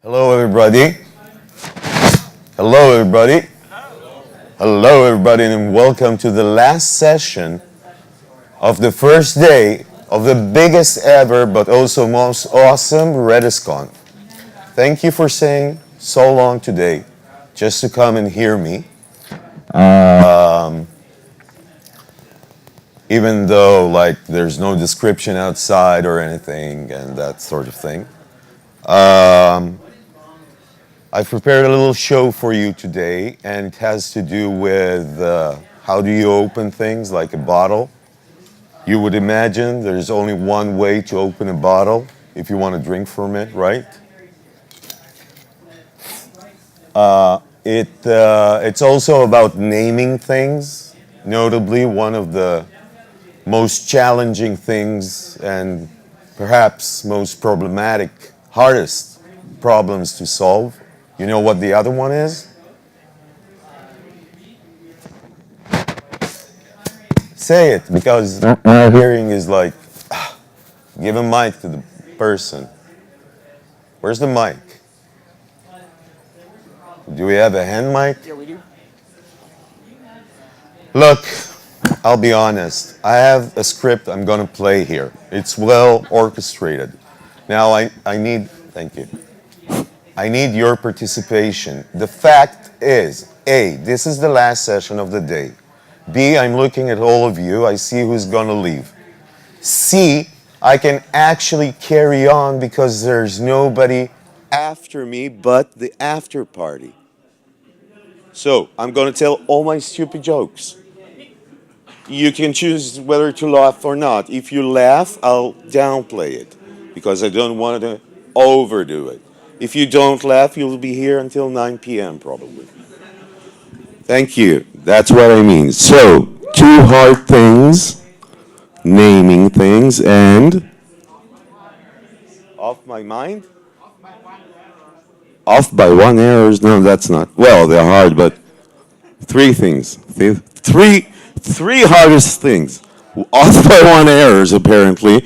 Hello, everybody. Hello, everybody. Hello, everybody, and welcome to the last session of the first day of the biggest ever, but also most awesome RedisCon. Thank you for staying so long today just to come and hear me. Even though, there's no description outside or anything and that sort of thing. I've prepared a little show for you today, and it has to do with how do you open things like a bottle. You would imagine there's only one way to open a bottle if you want to drink from it, right? It's also about naming things, notably one of the most challenging things and perhaps most problematic, hardest problems to solve. You know what the other one is? Say it, because my hearing is like, give a mic to the person. Where's the mic? Do we have a hand mic? Yeah, we do. Look, I'll be honest. I have a script I'm going to play here. It's well orchestrated. Now I need, thank you. I need your participation. The fact is, A, this is the last session of the day. B, I'm looking at all of you. I see who's going to leave. C, I can actually carry on because there's nobody after me but the after party. So I'm going to tell all my stupid jokes. You can choose whether to laugh or not. If you laugh, I'll downplay it because I don't want to overdo it. If you don't laugh, you'll be here until 9 p.m. probably. Thank you. That's what I mean. So, two hard things, naming things, and off my mind? Off by one error? No, that's not. Well, they're hard, but three things. Three hardest things. Off by one errors, apparently.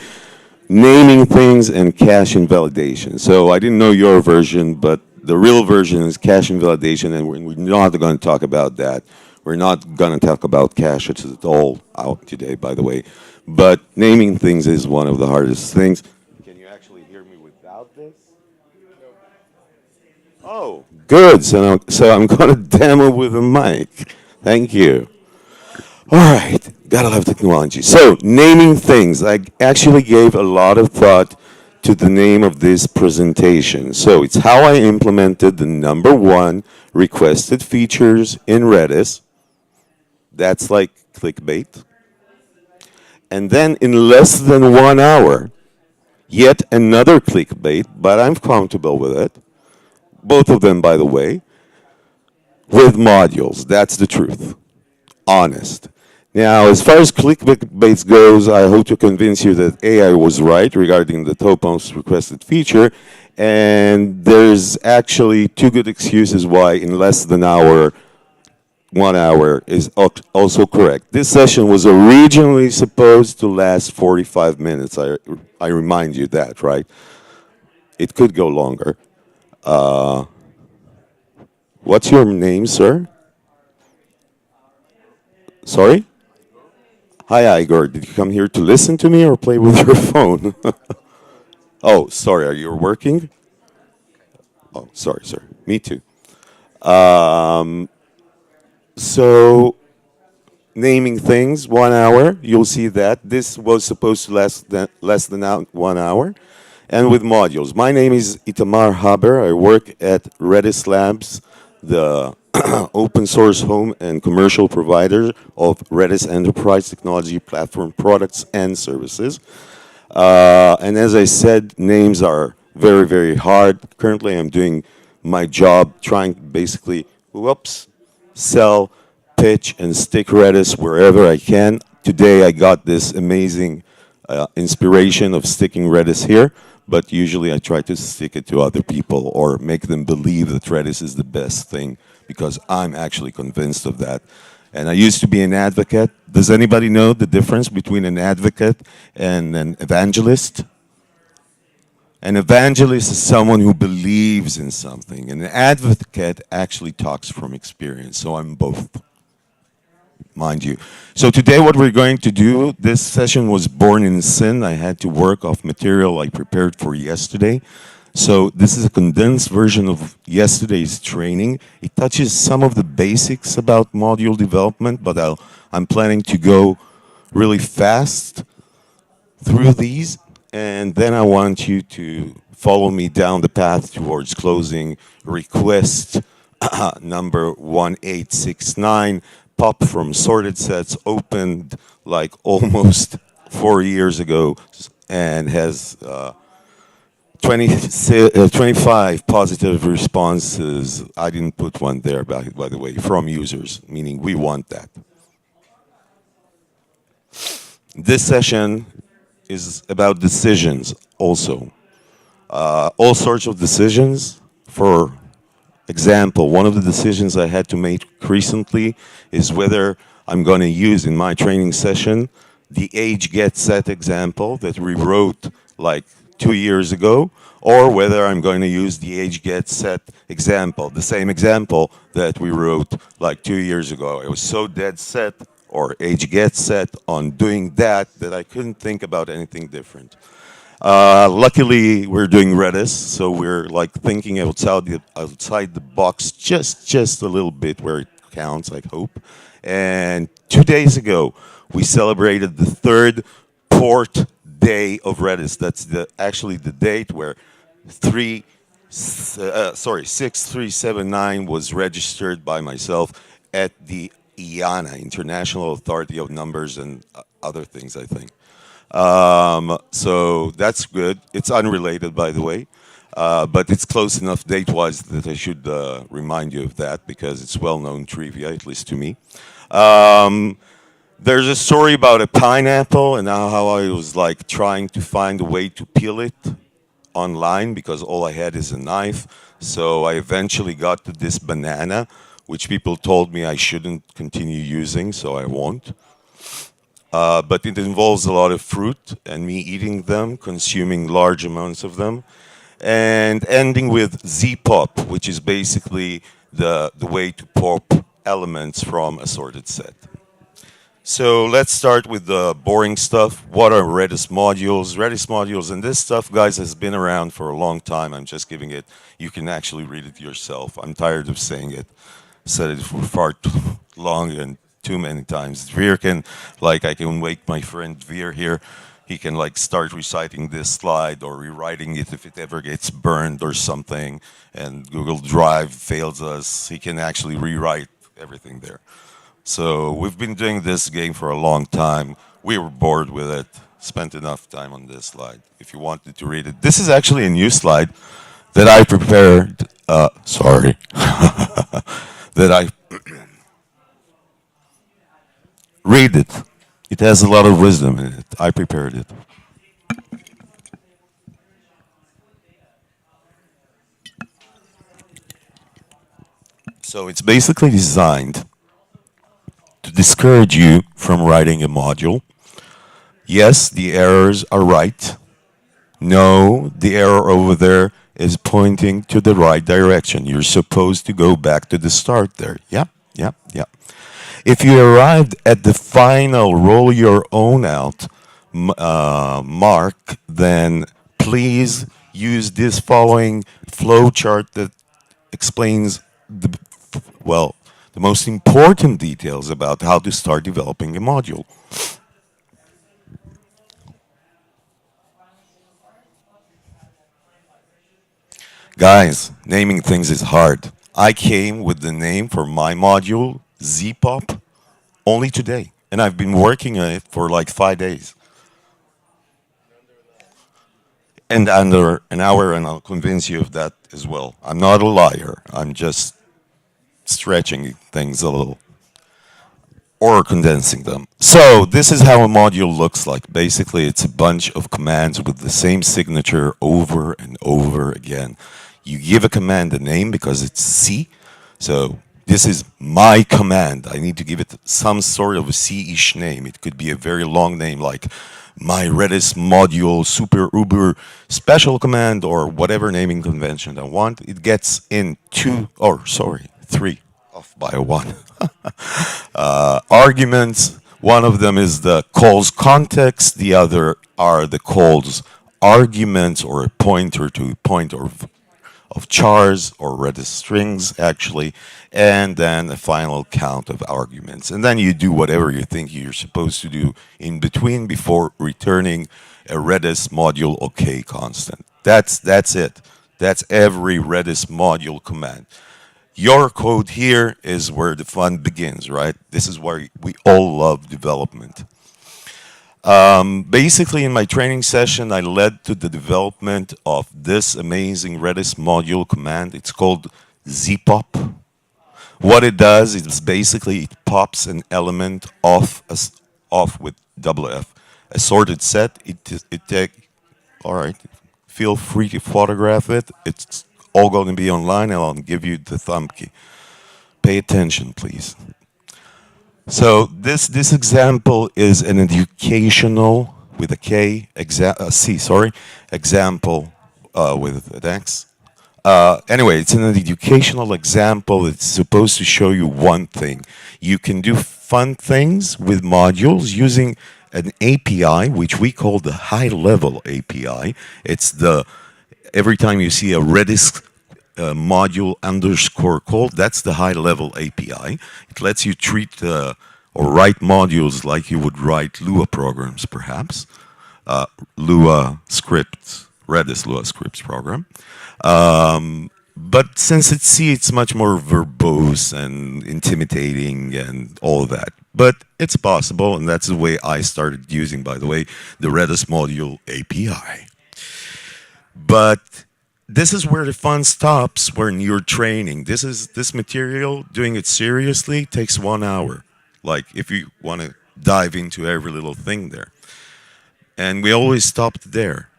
Naming things and cache invalidation. So I didn't know your version, but the real version is cache invalidation, and we're not going to talk about that. We're not going to talk about caches at all out today, by the way. But naming things is one of the hardest things. Can you actually hear me without this? Oh, good. So I'm going to demo with a mic. Thank you. All right, gotta love technology. So, naming things. I actually gave a lot of thought to the name of this presentation. So, it's how I implemented the number one requested features in Redis. That's like clickbait. And then in less than 1 hour, yet another clickbait, but I'm comfortable with it. Both of them, by the way, with modules. That's the truth. Honest. Now, as far as clickbait goes, I hope to convince you that A, I was right regarding the top most requested feature, and there's actually two good excuses why in less than 1 hour is also correct. This session was originally supposed to last 45 minutes. I remind you that, right? It could go longer. What's your name, sir? Sorry? Hi, Igor. Did you come here to listen to me or play with your phone? Oh, sorry. Are you working? Oh, sorry, sir. Me too. So, naming things, 1 hour. You'll see that. This was supposed to last less than 1 hour. And with modules. My name is Itamar Haber. I work at Redis Labs, the open source home and commercial provider of Redis Enterprise Technology Platform products and services. And as I said, names are very, very hard. Currently, I'm doing my job trying to basically, sell, pitch, and stick Redis wherever I can. Today, I got this amazing inspiration of sticking Redis here. But usually I try to stick it to other people or make them believe that Redis is the best thing because I'm actually convinced of that. And I used to be an advocate. Does anybody know the difference between an advocate and an evangelist? An evangelist is someone who believes in something. An advocate actually talks from experience. So I'm both, mind you. So today what we're going to do, this session was born in sin. I had to work off material I prepared for yesterday. So this is a condensed version of yesterday's training. It touches some of the basics about module development, but I'm planning to go really fast through these, and then I want you to follow me down the path towards closing request number 1869. Pop from sorted sets opened like almost 4 years ago and has 25 positive responses. I didn't put one there, by the way, from users, meaning we want that. This session is about decisions also. All sorts of decisions. For example, one of the decisions I had to make recently is whether I'm going to use in my training session the age get set example that we wrote like 2 years ago, or whether I'm going to use the age get set example, the same example that we wrote like 2 years ago. I was so dead set, or age get set, on doing that I couldn't think about anything different. Luckily, we're doing Redis, so we're like thinking outside the box just a little bit where it counts, I hope. And 2 days ago, we celebrated the third port day of Redis. That's actually the date where 6379 was registered by myself at the IANA, International Authority of Numbers and other things, I think. So that's good. It's unrelated, by the way, but it's close enough date-wise that I should remind you of that because it's well-known trivia, at least to me. There's a story about a pineapple and how I was like trying to find a way to peel it online because all I had is a knife. So I eventually got to this banana, which people told me I shouldn't continue using, so I won't. But it involves a lot of fruit and me eating them, consuming large amounts of them, and ending with Zpop, which is basically the way to pop elements from a sorted set. So let's start with the boring stuff. What are Redis modules? Redis modules, and this stuff, guys, has been around for a long time. I'm just giving it, you can actually read it yourself. I'm tired of saying it. Said it for far too long and too many times. Veer can, like, I can wake my friend Veer here. He can, like, start reciting this slide or rewriting it if it ever gets burned or something, and Google Drive fails us. He can actually rewrite everything there. So we've been doing this game for a long time. We were bored with it. Spent enough time on this slide. If you wanted to read it, this is actually a new slide that I prepared. Sorry, that I read it. It has a lot of wisdom in it. I prepared it. So it's basically designed to discourage you from writing a module. Yes, the errors are right. No, the error over there is pointing to the right direction. You're supposed to go back to the start there. Yeah, yeah, yeah. If you arrived at the final roll your own out mark, then please use this following flow chart that explains the most important details about how to start developing a module. Guys, naming things is hard. I came with the name for my module, Zpop, only today. And I've been working on it for like 5 days. And under an hour, and I'll convince you of that as well. I'm not a liar. I'm just stretching things a little or condensing them. So this is how a module looks like. Basically, it's a bunch of commands with the same signature over and over again. You give a command a name because it's C. So this is my command. I need to give it some sort of a C-ish name. It could be a very long name like my Redis module super uber special command or whatever naming convention I want. It gets in two, or sorry, three, off by one arguments. One of them is the calls context. The other are the calls arguments or a pointer to a point of chars or Redis strings actually, and then a final count of arguments. And then you do whatever you think you're supposed to do in between before returning a Redis module OK constant. That's it. That's every Redis module command. Your code here is where the fun begins, right? This is where we all love development. Basically, in my training session, I led to the development of this amazing Redis module command. It's called Zpop. What it does is basically it pops an element off with double F, a sorted set. It take, all right. Feel free to photograph it. It's all going to be online, and I'll give you the thumb key. Pay attention, please. So this example is an educational with a K, C, sorry, example with an X. Anyway, it's an educational example. It's supposed to show you one thing. You can do fun things with modules using an API, which we call the high-level API. It's the every time you see a Redis module underscore call, that's the high-level API. It lets you treat or write modules like you would write Lua programs, perhaps. Lua scripts, Redis Lua scripts program. But since it's C, it's much more verbose and intimidating and all that. But it's possible, and that's the way I started using, by the way, the Redis module API. But this is where the fun stops when you're training. This material, doing it seriously, takes 1 hour. Like if you want to dive into every little thing there. And we always stopped there.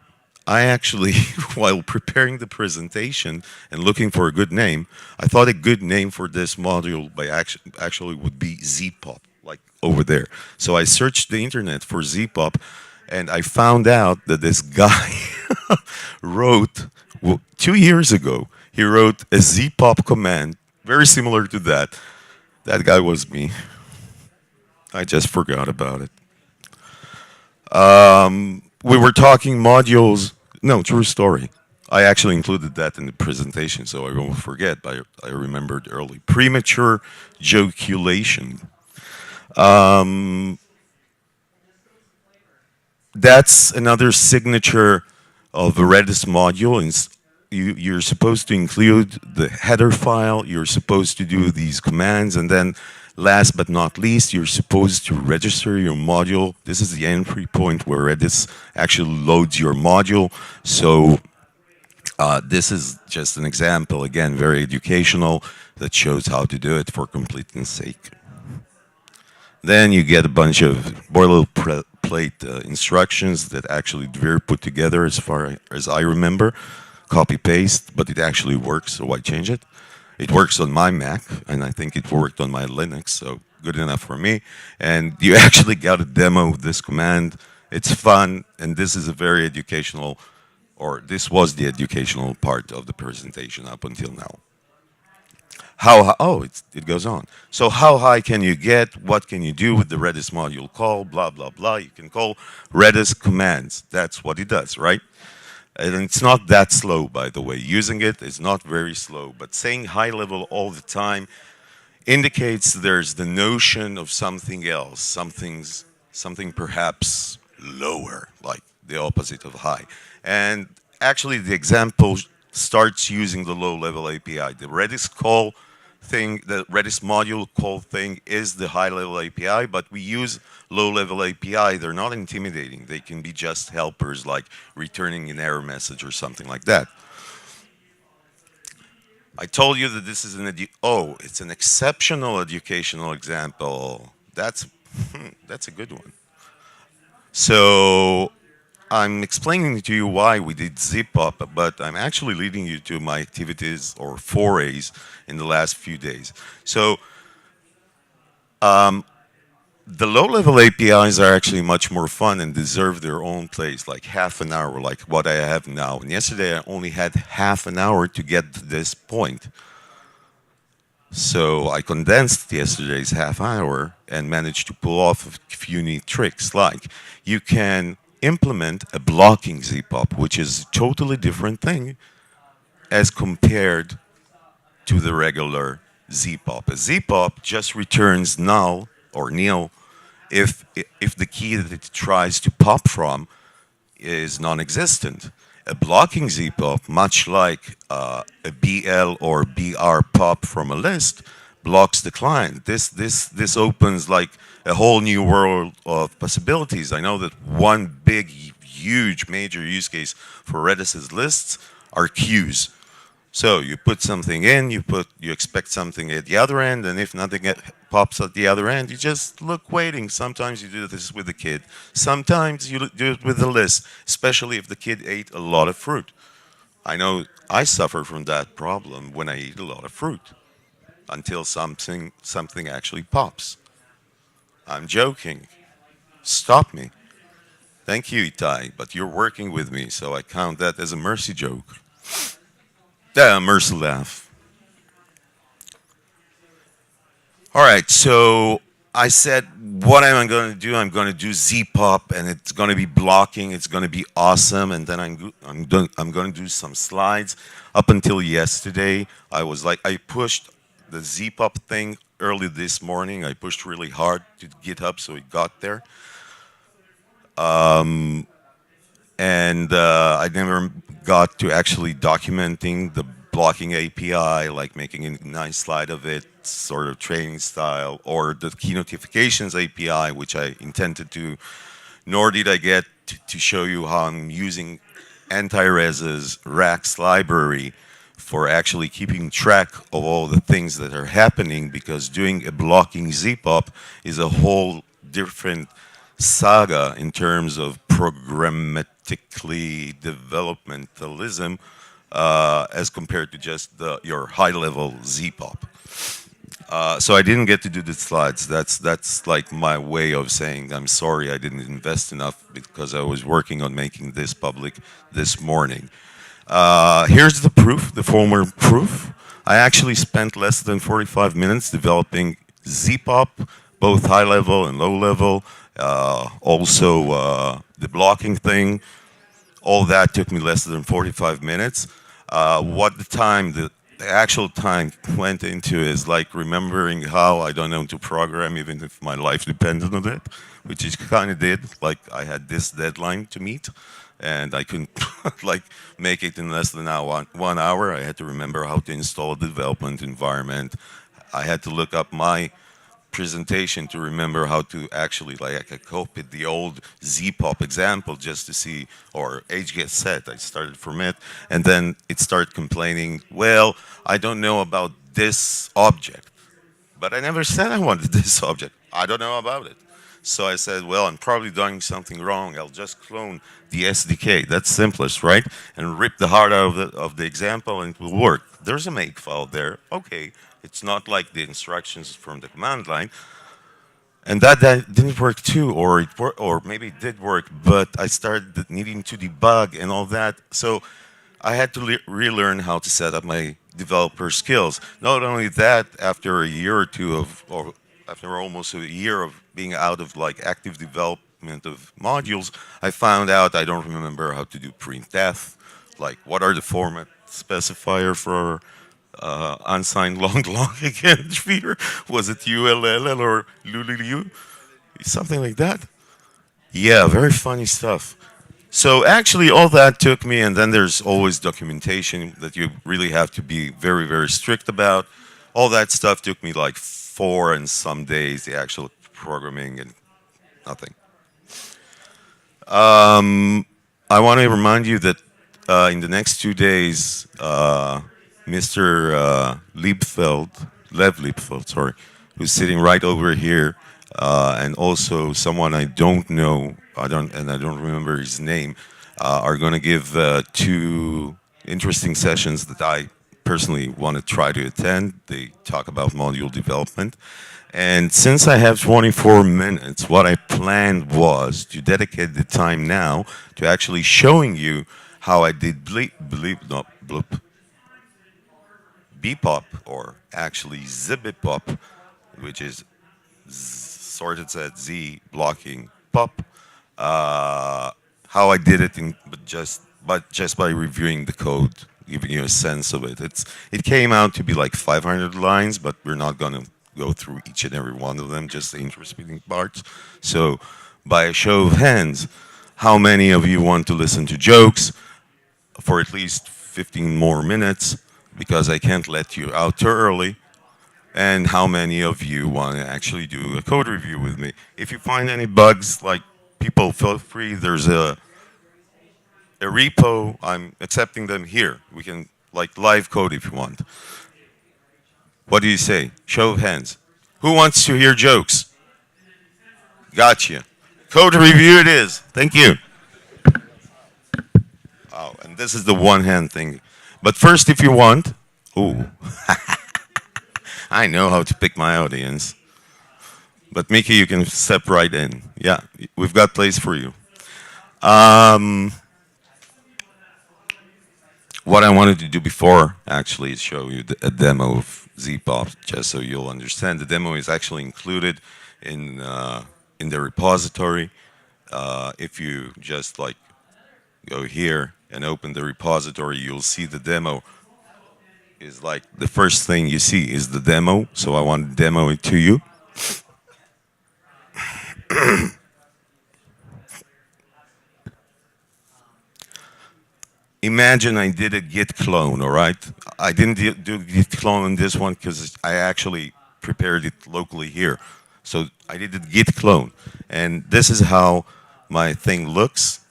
I actually, while preparing the presentation and looking for a good name, I thought a good name for this module by actually would be Zpop, like over there. So I searched the internet for Zpop, and I found out that this guy wrote, 2 years ago, he wrote a Zpop command, very similar to that. That guy was me. I just forgot about it. We were talking modules. No, true story. I actually included that in the presentation, so I won't forget, but I remembered early. Premature joculation. That's another signature of a Redis module. You're supposed to include the header file, you're supposed to do these commands, and then last but not least, you're supposed to register your module. This is the entry point where Redis actually loads your module. So this is just an example, again, very educational, that shows how to do it for completeness sake. Then you get a bunch of boilerplate instructions that actually Dvir put together as far as I remember. Copy paste, but it actually works, so why change it? It works on my Mac, and I think it worked on my Linux, so good enough for me. And you actually got a demo of this command. It's fun, and this is a very educational, or this was the educational part of the presentation up until now. It goes on. So how high can you get? What can you do with the Redis module call? Blah, blah, blah. You can call Redis commands. That's what it does, right? And it's not that slow, by the way. Using it is not very slow, but saying high level all the time indicates there's the notion of something else, something perhaps lower, like the opposite of high. And actually, the example starts using the low-level API. The Redis call thing, the Redis module call thing is the high-level API, but we use low-level API. They're not intimidating. They can be just helpers like returning an error message or something like that. I told you that this is it's an exceptional educational example. That's a good one. So I'm explaining to you why we did Zpop, but I'm actually leading you to my activities or forays in the last few days. So The low-level APIs are actually much more fun and deserve their own place, like half an hour, like what I have now. And yesterday I only had half an hour to get to this point. So I condensed yesterday's half hour and managed to pull off a few neat tricks, like you can implement a blocking Zpop, which is a totally different thing as compared to the regular Zpop. A Zpop just returns null or nil if the key that it tries to pop from is non-existent. A blocking Zpop, much like a BL or BR pop from a list, blocks the client. This opens like a whole new world of possibilities. I know that one big, huge, major use case for Redis's lists are queues. So you put something in, you expect something at the other end, and if nothing pops at the other end, you just look waiting. Sometimes you do this with the kid. Sometimes you do it with the list, especially if the kid ate a lot of fruit. I know I suffer from that problem when I eat a lot of fruit until something actually pops. I'm joking. Stop me. Thank you, Itai, but you're working with me, so I count that as a mercy joke. Yeah, mercy laugh. All right, so I said, what am I going to do? I'm going to do Zpop, and it's going to be blocking. It's going to be awesome, and then I'm going to do some slides. Up until yesterday, I was like, I pushed the Zpop thing early this morning. I pushed really hard to GitHub, so it got there. And I never got to actually documenting the blocking API, like making a nice slide of it, sort of training style, or the key notifications API, which I intended to, nor did I get to show you how I'm using anti-res's Rax library for actually keeping track of all the things that are happening, because doing a blocking Zpop is a whole different saga in terms of programmatically developmentalism as compared to just your high-level Zpop. So I didn't get to do the slides. That's like my way of saying I'm sorry I didn't invest enough because I was working on making this public this morning. Here's the proof, the former proof. I actually spent less than 45 minutes developing Zpop, both high level and low level. Also, the blocking thing, all that took me less than 45 minutes. What the actual time went into is like remembering how I don't know to program even if my life depended on it, which it kind of did. Like I had this deadline to meet and I couldn't like make it in less than 1 hour. I had to remember how to install a development environment. I had to look up my presentation to remember how to actually, like, I copied the old Zpop example just to see, or HGet set, I started from it, and then it started complaining, well, I don't know about this object, but I never said I wanted this object. I don't know about it. So I said, well, I'm probably doing something wrong. I'll just clone the SDK. That's simplest, right? And rip the heart out of the example and it will work. There's a make file there. Okay, it's not like the instructions from the command line. And that didn't work too, or maybe it did work, but I started needing to debug and all that. So I had to relearn how to set up my developer skills. Not only that, after a year or two or after almost a year of being out of like active development of modules, I found out I don't remember how to do printf, like what are the format specifier for unsigned long again, Peter? Was it ULL or LULU? Something like that? Yeah, very funny stuff. So actually all that took me, and then there's always documentation that you really have to be very, very strict about. All that stuff took me like 4 and some days, the actual programming and nothing. I want to remind you that in the next 2 days, Mr. Lev Liebfeld, sorry, who's sitting right over here, and also someone I don't know, I don't remember his name, are going to give 2 interesting sessions that I personally want to try to attend. They talk about module development. And since I have 24 minutes, what I planned was to dedicate the time now to actually showing you how I did Bpop, or actually Zpop, which is sorted set Z blocking pop. How I did it, but just by reviewing the code, giving you a sense of it. It came out to be like 500 lines, but we're not gonna go through each and every one of them, just the interesting parts. So, by a show of hands, how many of you want to listen to jokes for at least 15 more minutes? Because I can't let you out too early. And how many of you want to actually do a code review with me? If you find any bugs, like, people, feel free. There's a repo. I'm accepting them here. We can, like, live code if you want. What do you say? Show of hands. Who wants to hear jokes? Gotcha. Code review it is. Thank you. Oh, and this is the one hand thing. But first, if you want, ooh, I know how to pick my audience. But Mickey, you can step right in. Yeah, we've got place for you. What I wanted to do before actually is show you a demo of Zpop, just so you'll understand. The demo is actually included in the repository. If you just like go here and open the repository, you'll see the demo is like the first thing you see is the demo. So I want to demo it to you. Imagine I did a Git clone, all right? I didn't do Git clone on this one because I actually prepared it locally here. So I did a Git clone. And this is how my thing looks.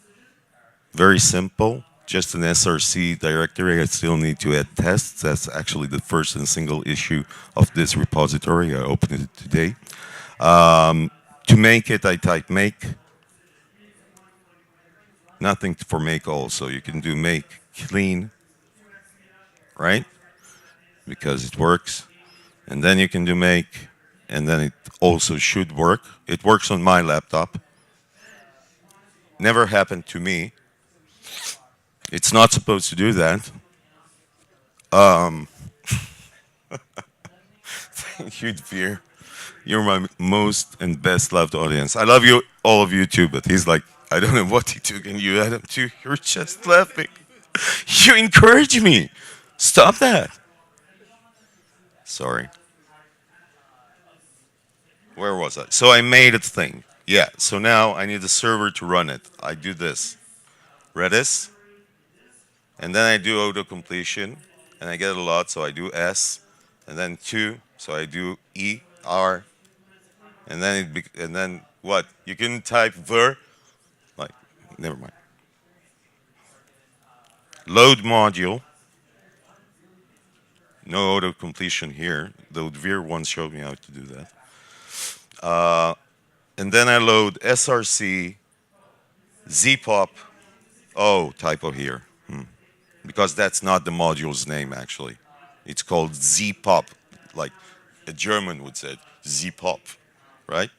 Very simple. Just an SRC directory. I still need to add tests. That's actually the first and single issue of this repository. I opened it today. To make it, I type make. Nothing for make all, so you can do make clean, right? Because it works. And then you can do make, and then it also should work. It works on my laptop. Never happened to me. It's not supposed to do that. Thank you, Fear. You're my most and best loved audience. I love you, all of you too, but he's like, I don't know what he took and you had him too. You're just laughing. You encourage me. Stop that. Sorry. Where was I? So I made a thing. Yeah, so now I need a server to run it. I do this. Redis. And then I do auto completion. And I get a lot, so I do S. And then 2, so I do E, R. And then what? You can type ver. Like, never mind. Load module. No auto completion here. The Vir once showed me how to do that. And then I load SRC, Zpop. Oh, typo here. Because that's not the module's name, actually. It's called Zpop, like a German would say, Zpop, right?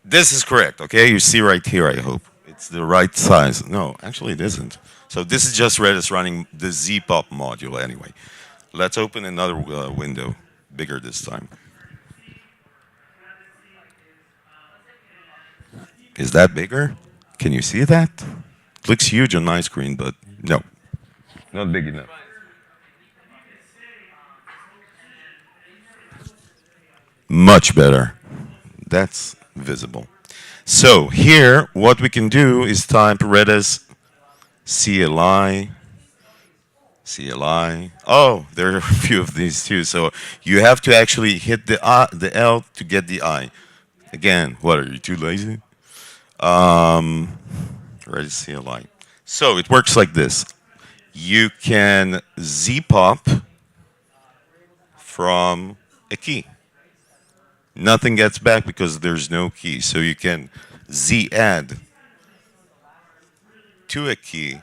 This is correct, okay? You see right here, I hope. It's the right size. No, actually it isn't. So this is just Redis running the Zpop module anyway. Let's open another window, bigger this time. Is that bigger? Can you see that? It looks huge on my screen, but no, not big enough. Much better. That's visible. So here, what we can do is type Redis CLI. CLI. Oh, there are a few of these too. So you have to actually hit the L to get the I. Again, what are you, too lazy? Redis CLI. So it works like this. You can Zpop from a key. Nothing gets back because there's no key. So you can Z add to a key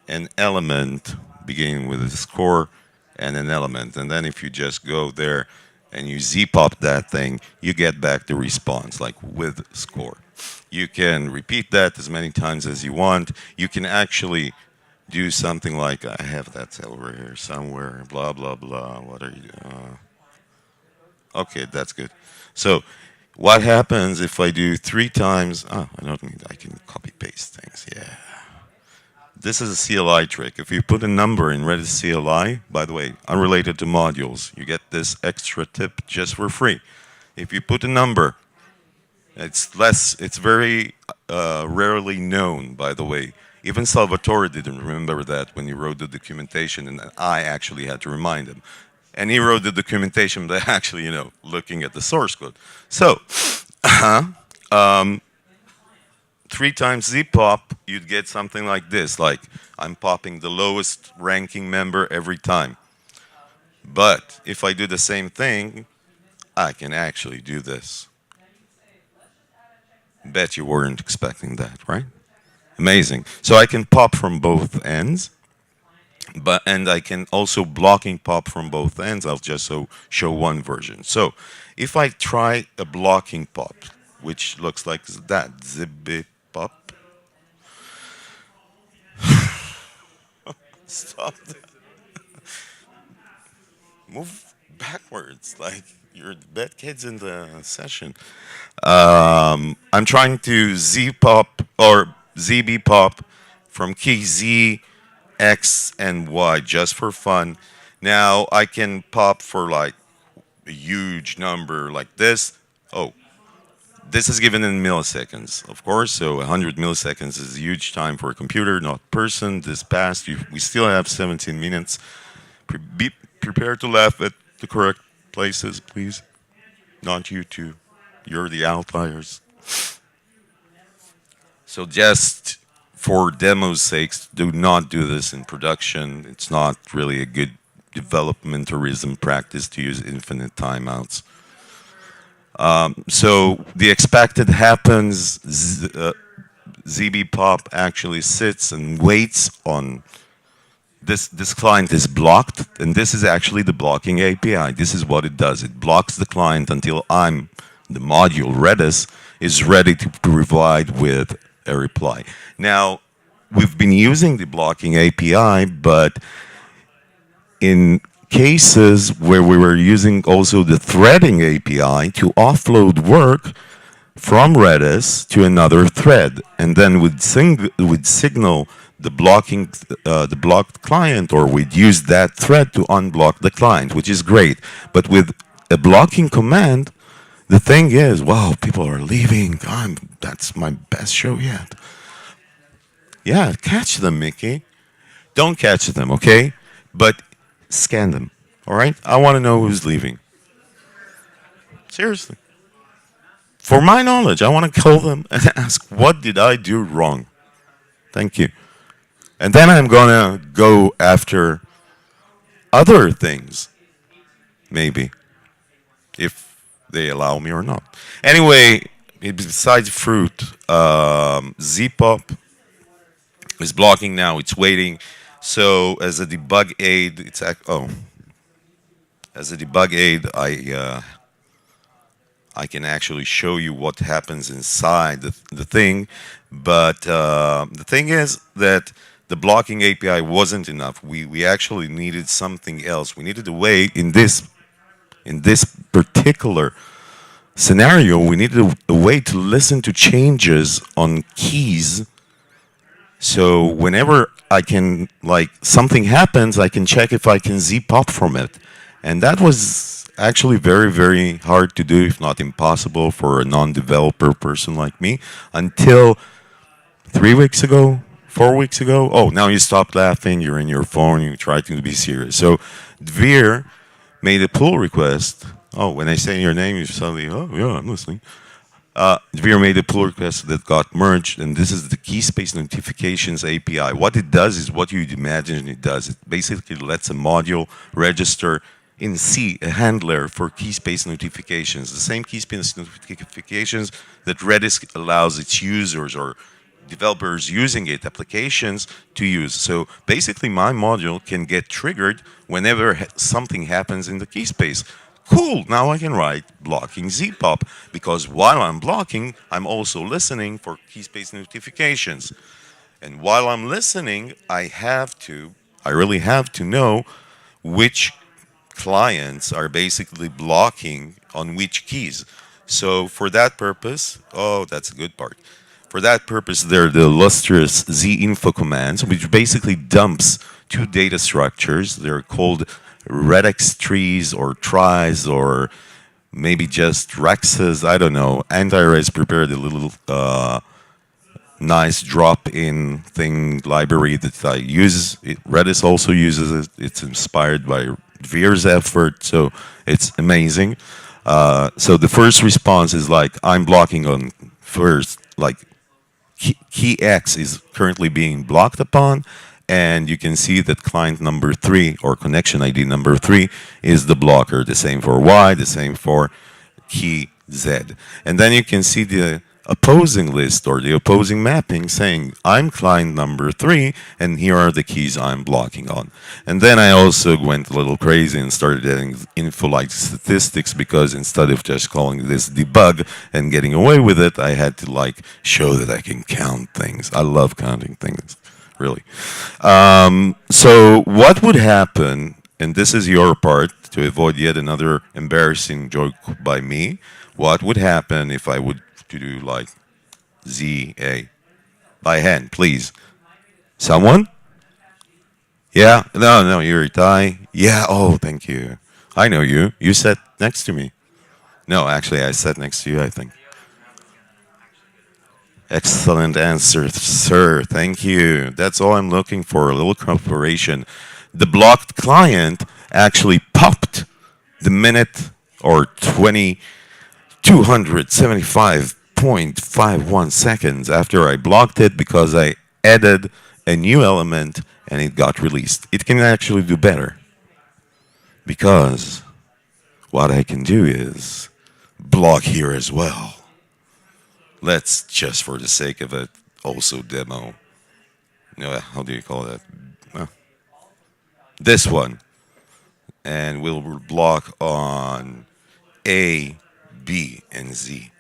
an element beginning with a score and an element. And then if you just go there and you zpop that thing, you get back the response, like with score. You can repeat that as many times as you want. You can actually do something like, I have that over here somewhere, blah, blah, blah. What are you doing? Okay, that's good. So what happens if I do 3 times? Oh, I don't need, I can copy paste things, yeah. This is a CLI trick. If you put a number in Redis CLI, by the way, unrelated to modules, you get this extra tip just for free. If you put a number, it's very rarely known, by the way. Even Salvatore didn't remember that when he wrote the documentation, and I actually had to remind him. And he wrote the documentation by actually, looking at the source code. So, 3 times zpop, you'd get something like this, like I'm popping the lowest ranking member every time. But if I do the same thing, I can actually do this. Bet you weren't expecting that, right? Amazing. So I can pop from both ends, and I can also blocking pop from both ends. I'll just show one version. So if I try a blocking pop, which looks like that, zip pop. Stop that. Move backwards, like you're the bad kids in the session. I'm trying to zpop or zb pop from key Z, X, and Y just for fun. Now I can pop for like a huge number like this. Oh, this is given in milliseconds, of course. So 100 milliseconds is a huge time for a computer, not person. This passed. We still have 17 minutes. Be prepared to laugh at the correct places, please. Not you two. You're the outliers. So just for demo's sakes, do not do this in production. It's not really a good developmentalism practice to use infinite timeouts. So the expected happens. ZBPop actually sits and waits on this client is blocked, and this is actually the blocking API. This is what it does. It blocks the client until the module Redis, is ready to provide with a reply. Now, we've been using the blocking API, but in cases where we were using also the threading API to offload work from Redis to another thread, and then would signal the blocked client, or we'd use that thread to unblock the client, which is great. But with a blocking command, the thing is, wow, people are leaving. That's my best show yet. Yeah, catch them, Mickey. Don't catch them, okay? But scan them, all right? I want to know who's leaving. Seriously. For my knowledge, I want to call them and ask, what did I do wrong? Thank you. And then I'm going to go after other things, maybe, if they allow me or not. Anyway, besides fruit, Zpop is blocking now. It's waiting. So as a debug aid, as a debug aid, I can actually show you what happens inside the thing. But the thing is that the blocking API wasn't enough. We actually needed something else. We needed a way in this particular scenario. We needed a way to listen to changes on keys. So whenever I can, like, something happens, I can check if I can zpop from it. And that was actually very, very hard to do, if not impossible, for a non-developer person like me, until 3 weeks ago, 4 weeks ago. Oh, now you stopped laughing, you're in your phone, you try to be serious. So Dvir made a pull request. Oh, when I say your name, you suddenly, oh, yeah, I'm listening. Dvir made a pull request that got merged, and this is the Keyspace notifications API. What it does is what you'd imagine it does. It basically lets a module register in C, a handler for Keyspace notifications. The same Keyspace notifications that Redis allows its users or developers using it, applications to use. So basically, my module can get triggered whenever something happens in the keyspace. Cool, now I can write blocking Zpop, because while I'm blocking, I'm also listening for keyspace notifications. And while I'm listening, I really have to know which clients are basically blocking on which keys. So for that purpose, oh, that's a good part. For that purpose, there are the illustrious zinfo commands, which basically dumps two data structures. They're called regex trees or tries or maybe just rexes. I don't know. Anti-Res prepared a little nice drop-in thing library that I use. Redis also uses it. It's inspired by Veer's effort, so it's amazing. So the first response is like, I'm blocking on first, like key X is currently being blocked upon, and you can see that client number 3 or connection ID number 3 is the blocker. The same for Y, the same for key Z. And then you can see the opposing list or the opposing mapping saying I'm client number 3 and here are the keys I'm blocking on. And then I also went a little crazy and started adding info like statistics, because instead of just calling this debug and getting away with it, I had to like show that I can count things. I love counting things, really. So what would happen, and this is your part to avoid yet another embarrassing joke by me, what would happen if I would to do like ZA by hand, please? Someone? Yeah? No, no, you're Thai. Yeah, oh, thank you. I know you. You sat next to me. No, actually, I sat next to you, I think. Excellent answer, sir. Thank you. That's all I'm looking for, a little cooperation. The blocked client actually popped the minute or 275.51 seconds after I blocked it, because I added a new element and it got released. It can actually do better, because what I can do is block here as well. Let's just for the sake of it also demo. How do you call that? Uh, this one. And we'll block on A, B, and Z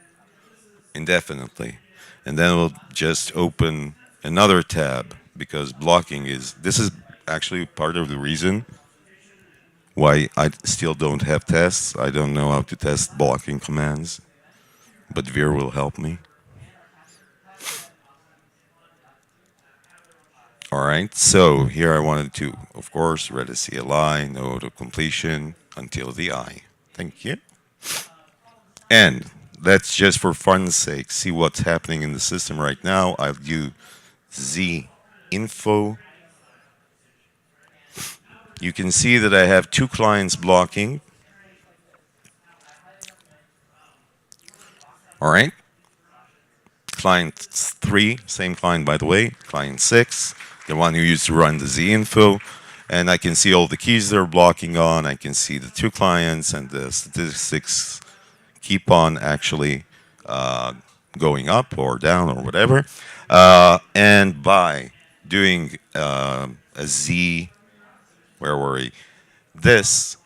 indefinitely. And then we'll just open another tab, because blocking this is actually part of the reason why I still don't have tests. I don't know how to test blocking commands, but Veer will help me. All right, so here I wanted to, of course, Redis CLI, no auto completion until the I. Thank you. And let's just for fun's sake see what's happening in the system right now. I'll do Z info. You can see that I have two clients blocking. All right. Client 3, same client by the way. Client 6, the one who used to run the Z info. And I can see all the keys they're blocking on. I can see the two clients, and the statistics keep on actually going up or down or whatever. And by doing a Z, where were we? This,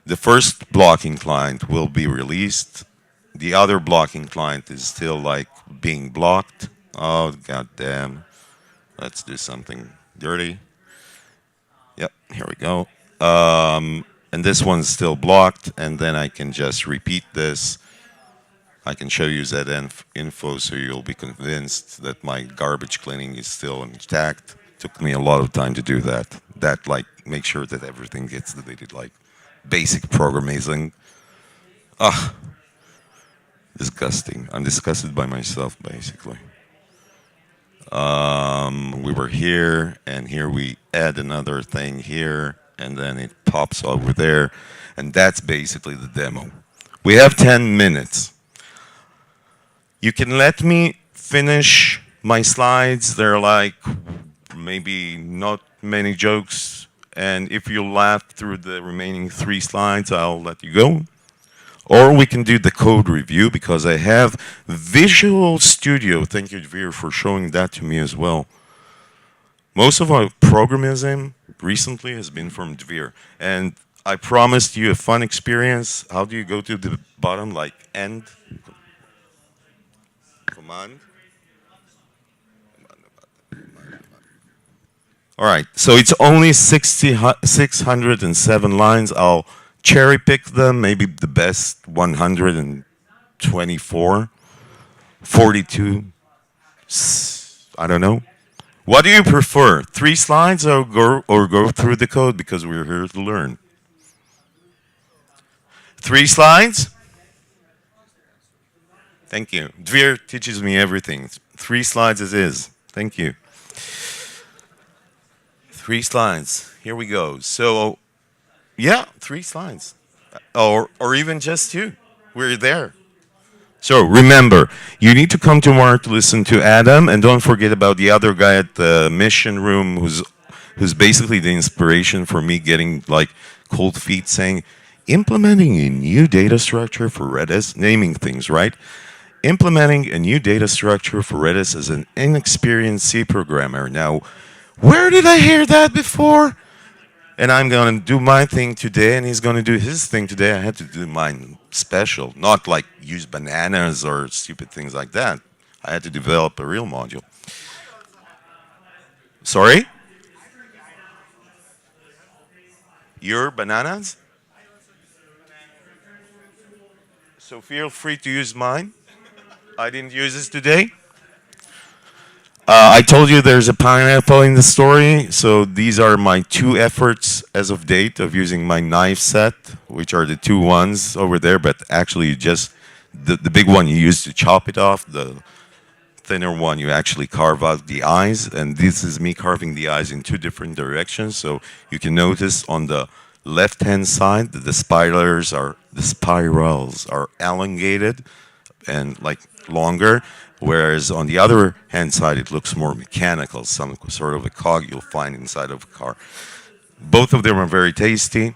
the first blocking client will be released. The other blocking client is still like being blocked. Oh, goddamn. Let's do something dirty. Yep, here we go. And this one's still blocked, and then I can just repeat this. I can show you that info so you'll be convinced that my garbage cleaning is still intact. Took me a lot of time to do that. That, like, make sure that everything gets deleted, like basic programming. Ah, disgusting. I'm disgusted by myself, basically. We were here, and here we add another thing here, and then it pops over there, and that's basically the demo. We have 10 minutes. You can let me finish my slides. They're like maybe not many jokes, and if you laugh through the remaining 3 slides, I'll let you go. Or we can do the code review because I have Visual Studio. Thank you, Dvir, for showing that to me as well. Most of our programmism recently has been from Dvir. And I promised you a fun experience. How do you go to the bottom? Like end command. All right, so it's only 607 lines. I'll cherry pick them, maybe the best 124, 42, I don't know. What do you prefer, 3 slides or go through the code because we're here to learn? 3 slides? Thank you. Dvir teaches me everything. 3 slides as is. Thank you. 3 slides. Here we go. So, yeah, 3 slides. Or even just 2. We're there. So remember, you need to come tomorrow to listen to Adam, and don't forget about the other guy at the mission room who's basically the inspiration for me getting like cold feet saying, implementing a new data structure for Redis, naming things, right? Implementing a new data structure for Redis as an inexperienced C programmer. Now, where did I hear that before? And I'm going to do my thing today, and he's going to do his thing today. I had to do mine special, not like use bananas or stupid things like that. I had to develop a real module. Sorry? Your bananas? So feel free to use mine. I didn't use this today. I told you there's a pineapple in the story, so these are my 2 efforts as of date of using my knife set, which are the 2 ones over there, but actually you just, the big one you use to chop it off, the thinner one you actually carve out the eyes, and this is me carving the eyes in 2 different directions, so you can notice on the left-hand side that the spirals are elongated and like longer, whereas on the other hand side it looks more mechanical, some sort of a cog you'll find inside of a car. Both of them are very tasty.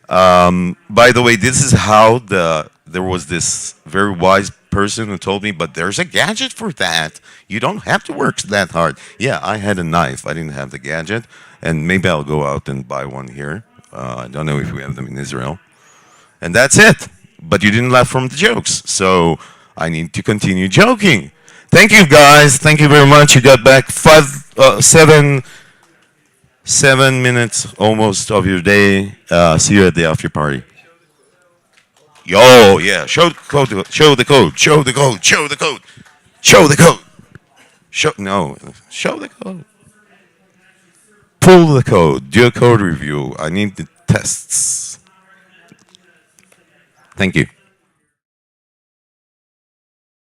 By the way, this is how there was this very wise person who told me, but there's a gadget for that. You don't have to work that hard. Yeah, I had a knife. I didn't have the gadget, and maybe I'll go out and buy one here. I don't know if we have them in Israel. And that's it. But you didn't laugh from the jokes, so I need to continue joking. Thank you, guys. Thank you very much. You got back 7 minutes almost of your day. See you at the after party. Yo, yeah. Show the code. Show the code. Show the code. Show the code. Show the code. Show the code. Pull the code. Do a code review. I need the tests. Thank you.